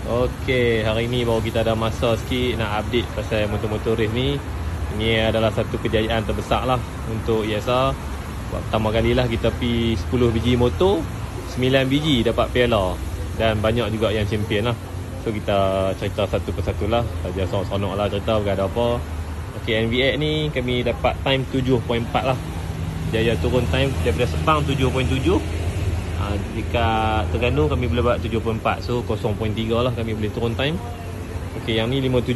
Okey, hari ni baru kita ada masa sikit nak update pasal motor-motor race ni. Ini adalah satu kejayaan terbesar lah untuk ESR. Pertama kali lah kita pergi 10 biji motor, 9 biji dapat piala. Dan banyak juga yang champion lah. So kita cerita satu persatu lah. Saja sonok-sonok lah cerita berada apa. Okey, NVX ni kami dapat time 7.4 lah. Jaya turun time daripada Sepang 7.7. Dekat Terengganu kami boleh buat 7.4. So 0.3 lah kami boleh turun time. Okey, yang ni 57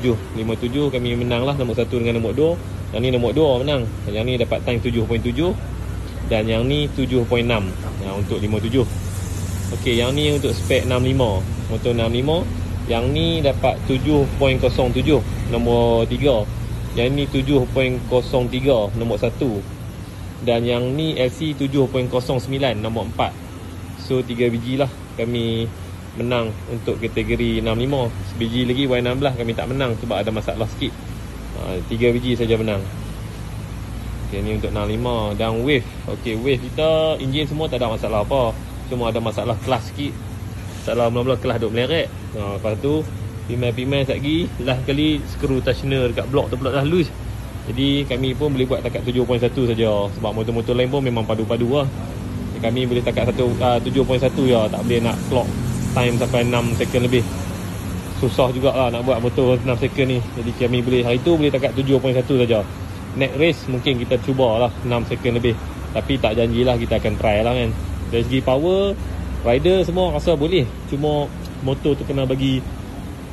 kami menang lah, nombor 1 dengan nombor 2. Yang ni nombor 2 menang. Yang ni dapat time 7.7. Dan yang ni 7.6 untuk 57. Okey, yang ni untuk spek 65, motor 65. Yang ni dapat 7.07 nombor 3. Yang ni 7.03 nombor 1. Dan yang ni LC 7.09 nombor 4. So 3 biji lah kami menang untuk kategori 65. Sebiji lagi Y16 kami tak menang sebab ada masalah sikit. 3 biji saja menang. Okay, ni untuk 65. Dan wave, okay, wave kita enjin semua tak ada masalah apa. Cuma ada masalah kelas sikit. Masalah mula-mula kelas duk meleret. Lepas tu pimai-pimai lagi, last kali skru tensioner dekat blok tu pula dah loose. Jadi kami pun boleh buat takat 7.1 saja. Sebab motor-motor lain pun memang padu-padu lah. Kami boleh takat 7.1 je. Tak boleh nak clock time sampai 6 second lebih. Susah jugalah nak buat motor 6 second ni. Jadi kami boleh, hari tu boleh takat 7.1 saja. Next race mungkin kita cubalah 6 second lebih. Tapi tak janjilah, kita akan try lah kan. Dari segi power, rider semua rasa boleh. Cuma motor tu kena bagi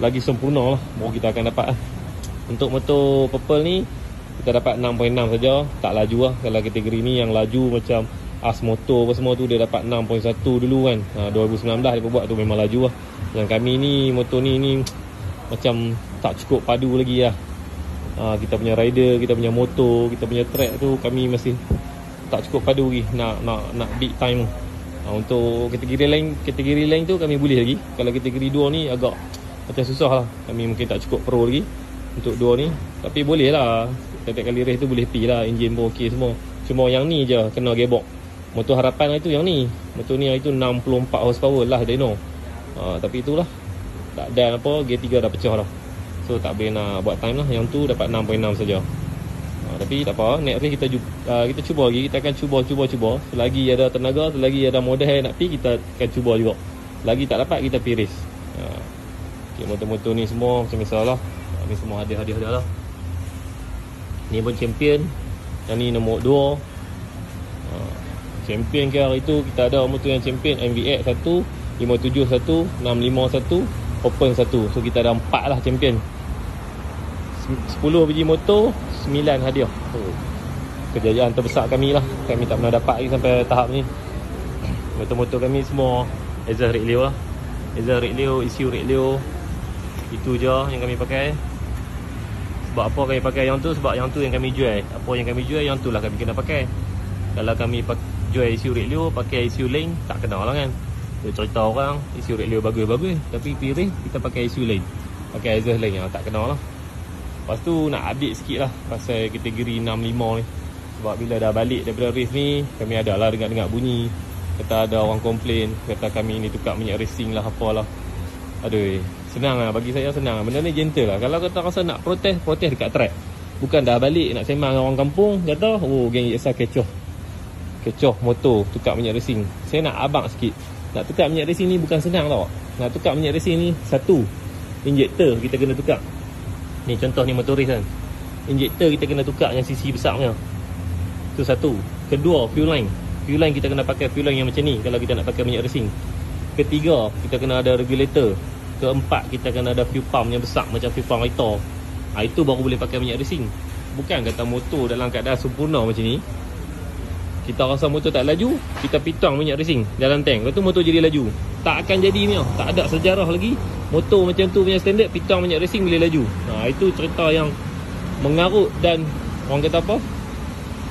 lagi sempurna lah, baru kita akan dapat lah. Untuk motor purple ni kita dapat 6.6 saja. Tak laju lah. Kalau kategori ni yang laju macam As motor apa semua tu dia dapat 6.1 dulu kan. 2019 dia buat tu memang laju lah. Yang kami ni motor ni macam tak cukup padu lagi lah. Kita punya rider, kita punya motor, kita punya track tu kami masih tak cukup padu lagi nak big time. Untuk kategori lain tu kami boleh lagi. Kalau kategori 2 ni agak macam susah lah. Kami mungkin tak cukup pro lagi untuk 2 ni. Tapi boleh lah. Setiap kali race tu boleh pi lah. Enjin pun ok semua. Cuma yang ni je kena gearbox. Motor harapan itu yang ni. Motor ni itu 64 horsepower lah dyno. Tapi itulah. Tak ada apa, gear 3 dah pecah dah. So tak boleh nak buat time lah. Yang tu dapat 6.6 saja. Tapi tak apa, next race kita cuba lagi. Kita akan cuba. Selagi ada tenaga, selagi ada modal nak pergi, kita akan cuba juga. Selagi tak dapat, kita pergi race. Okay, motor-motor ni semua macam biasalah. Ni semua hadiah-hadiah lah. Ni pun champion. Yang ni nombor 2. Champion ke hari tu kita ada motor yang champion NVX 1, 57 1, 65 1, Open 1. So kita ada 4 lah champion. 10 biji motor, 9 hadiah. Kejayaan terbesar kami lah. Kami tak pernah dapat lagi sampai tahap ni. Motor-motor kami semua Acer Red Leo lah. Acer Red Leo, ECU Red Leo. Itu je yang kami pakai. Sebab apa kami pakai yang tu? Sebab yang tu yang kami jual. Apa yang kami jual, yang tu lah kami kena pakai. Kalau kami jual ECU Red Leo, pakai ECU lain, tak kena lah kan. Dia cerita orang ECU Red Leo bagus-bagus, tapi pilih kita pakai ECU lain, pakai Acer lain, tak kena lah. Lepas tu nak update sikit lah pasal kategori 65 ni. Sebab bila dah balik daripada race ni, kami ada lah dengar-dengar bunyi kata ada orang komplain, kata kami ni tukar minyak racing lah, apalah. Aduh, senang lah, bagi saya senang. Benda ni gentle lah. Kalau kata rasa nak protes dekat track. Bukan dah balik nak sembang dengan orang kampung, kata geng ESR kecoh motor tukar minyak racing. Saya nak abang sikit. Nak tukar minyak racing ni bukan senang tau. Nak tukar minyak racing ni, satu, injektor kita kena tukar. Ni contoh ni motor race kan. Injektor kita kena tukar yang sisi besar punya. Tu satu. Kedua, fuel line. Fuel line kita kena pakai fuel line yang macam ni kalau kita nak pakai minyak racing. Ketiga, kita kena ada regulator. Keempat, kita kena ada fuel pump yang besar macam fuel pump Aitor. Itu baru boleh pakai minyak racing. Bukan kata motor dalam keadaan sempurna macam ni, kita rasa motor tak laju, kita pitang minyak racing dalam tank, lepas tu motor jadi laju. Tak akan jadi punya. Tak ada sejarah lagi motor macam tu punya standard pitang minyak racing boleh laju. Itu cerita yang mengarut dan orang kata apa,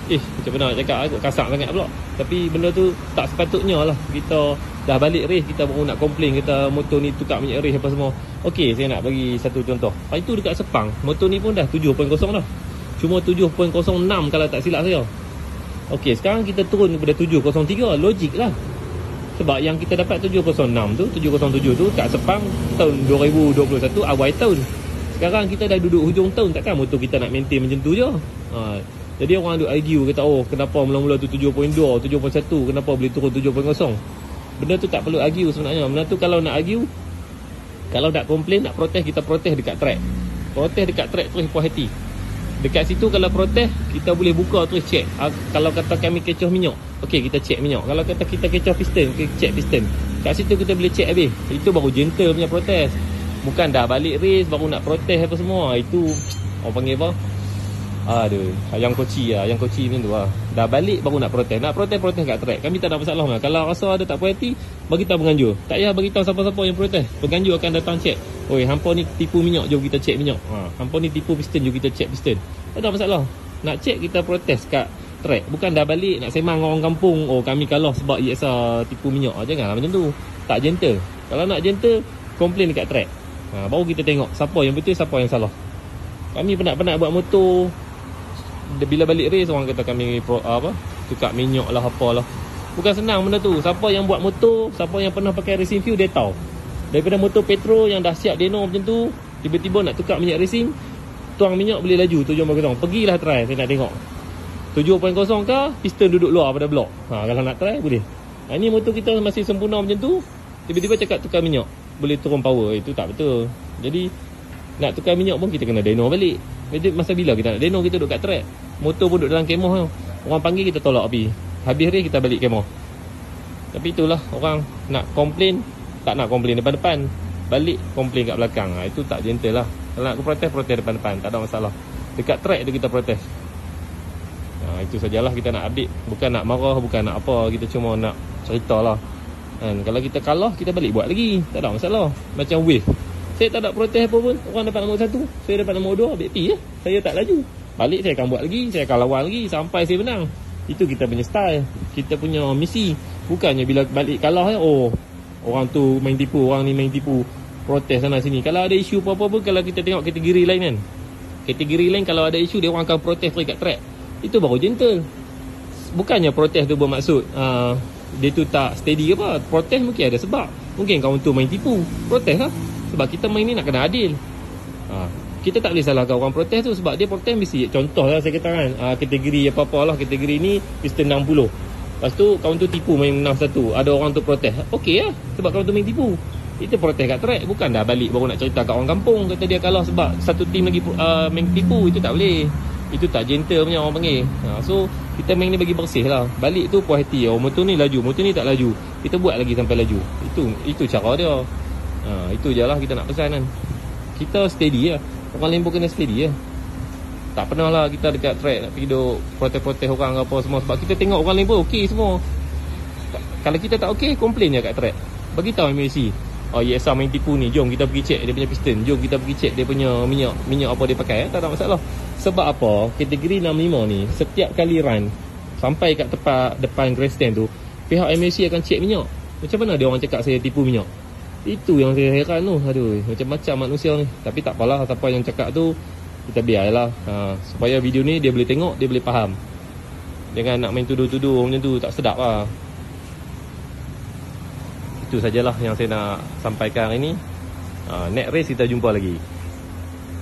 macam mana nak cakap, aku kasar sangat pula. Tapi benda tu tak sepatutnya lah. Kita dah balik race, kita baru nak komplain kata motor ni tukar minyak race apa semua. Okey, saya nak bagi satu contoh. Itu dekat Sepang, motor ni pun dah 7.0 dah. Cuma 7.06 kalau tak silap saya. Okey, sekarang kita turun kepada 703. Logik lah. Sebab yang kita dapat 706 tu, 707 tu kat Sepang tahun 2021 awal tahun. Sekarang kita dah duduk hujung tahun, takkan motor kita nak maintain macam tu je. Jadi orang duk argue kata, oh kenapa mula-mula tu 7.2, 7.1, kenapa boleh turun 7.0. Benda tu tak perlu argue sebenarnya. Benda tu kalau nak argue, kalau nak komplain, nak protes, kita protes dekat track. Protes dekat track terus puas hati. Dekat situ kalau protes, kita boleh buka terus check. Kalau kata kami kecoh minyak, okey kita check minyak. Kalau kata kita kecoh piston, kita check piston. Kat situ kita boleh check habis. Itu baru gentle punya protes. Bukan dah balik race baru nak protes apa semua. Itu orang panggil apa? Aduh, yang koci lah, yang koci macam tu lah. Dah balik baru nak protes. Nak protes kat track. Kami tak ada masalah lah. Kalau rasa ada tak puas hati, bagi tahu penganjur. Tak payah bagi tahu siapa-siapa yang protes. Penganjur akan datang check. Oi, hampa ni tipu minyak, jom kita check minyak. Hampa ni tipu piston, jom kita check piston. Tak ada masalah. Nak check kita protes kat track. Bukan dah balik nak semang orang kampung. Oh, kami kalah sebab EXR tipu minyak. Janganlah macam tu. Tak gentle. Kalau nak gentle, komplain dekat track. Baru kita tengok siapa yang betul, siapa yang salah. Kami penat-penat buat motor. Bila balik race orang kata kami tukar minyak lah apalah. Bukan senang benda tu. Siapa yang buat motor, siapa yang pernah pakai racing fuel, dia tahu. Daripada motor petrol yang dah siap deno macam tu, tiba-tiba nak tukar minyak racing, tuang minyak boleh laju 7.0. Pergilah try, saya nak tengok 7.0 ke piston duduk luar pada blok. Kalau nak try boleh. Ini motor kita masih sempurna macam tu, tiba-tiba cakap tukar minyak boleh turun power. Itu tak betul. Jadi nak tukar minyak pun kita kena deno balik. Jadi masa bila kita nak deno, kita duduk kat track. Motor pun duduk dalam kemah. Orang panggil kita tolak api. Habis race kita balik kemah. Tapi itulah, orang nak komplain, tak nak komplain depan-depan, balik komplain kat belakang. Itu tak gentle lah. Kalau nak protes, protes depan-depan, tak ada masalah. Dekat track tu kita protes. Itu sajalah kita nak update. Bukan nak marah, bukan nak apa. Kita cuma nak cerita lah. Kalau kita kalah, kita balik buat lagi, tak ada masalah. Macam wave, saya tak ada protes apa pun. Orang dapat nombor 1, saya dapat nombor 2, BP ya. Saya tak laju. Balik saya akan buat lagi, saya akan lawan lagi sampai saya menang. Itu kita punya style, kita punya misi. Bukannya bila balik kalah ya, oh orang tu main tipu, orang ni main tipu, protes sana sini. Kalau ada isu apa-apa pun, kalau kita tengok kategori lain kan, kategori lain kalau ada isu, dia orang akan protes dekat track. Itu baru gentle. Bukannya protes tu bermaksud dia tu tak steady ke apa. Protes mungkin ada sebab. Mungkin kawan tu main tipu, protes lah. Sebab kita main ni nak kena adil. Kita tak boleh salahkan orang protes tu. Sebab dia protes mesti, contoh lah saya kata kan, kategori apa-apa lah, kategori ni piston 60. Lepas tu kawan tu tipu main 61, ada orang tu protes, okey lah, sebab kawan tu main tipu. Itu protes kat track. Bukan dah balik baru nak cerita kat orang kampung, kata dia kalah sebab satu tim lagi main tipu. Itu tak boleh. Itu tak gentle punya orang panggil. So kita main ni bagi bersih lah. Balik tu puas hati. Oh motor ni laju, motor ni tak laju, kita buat lagi sampai laju. Itu cara dia. Itu je lah kita nak pesan kan. Kita steady lah. Orang lain pun kena steady lah. Tak pernah lah kita dekat track nak pergi duk protes-protes orang apa semua. Sebab kita tengok orang lain pun okey semua. Kalau kita tak okey, komplain je kat track. Bagi tahu MSC, oh EXR main tipu ni, jom kita pergi check dia punya piston, jom kita pergi check dia punya minyak apa dia pakai. Tak ada masalah. Sebab apa? Kategori 65 ni, setiap kali run sampai kat tempat depan grandstand tu, pihak MSC akan check minyak. Macam mana dia orang cakap saya tipu minyak? Itu yang saya heran tu. Aduh, macam-macam manusia ni. Tapi tak apalah, siapa yang cakap tu kita biarlah. Supaya video ni dia boleh tengok, dia boleh faham. Jangan nak main tuduh-tuduh macam tu, tak sedap lah. Itu sajalah yang saya nak sampaikan hari ni. Next race kita jumpa lagi.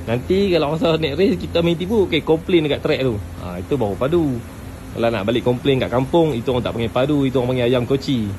Nanti kalau rasa next race kita main tipu, okay, komplain dekat track tu. Itu baru padu. Kalau nak balik komplain kat kampung, itu orang tak panggil padu, itu orang panggil ayam koci.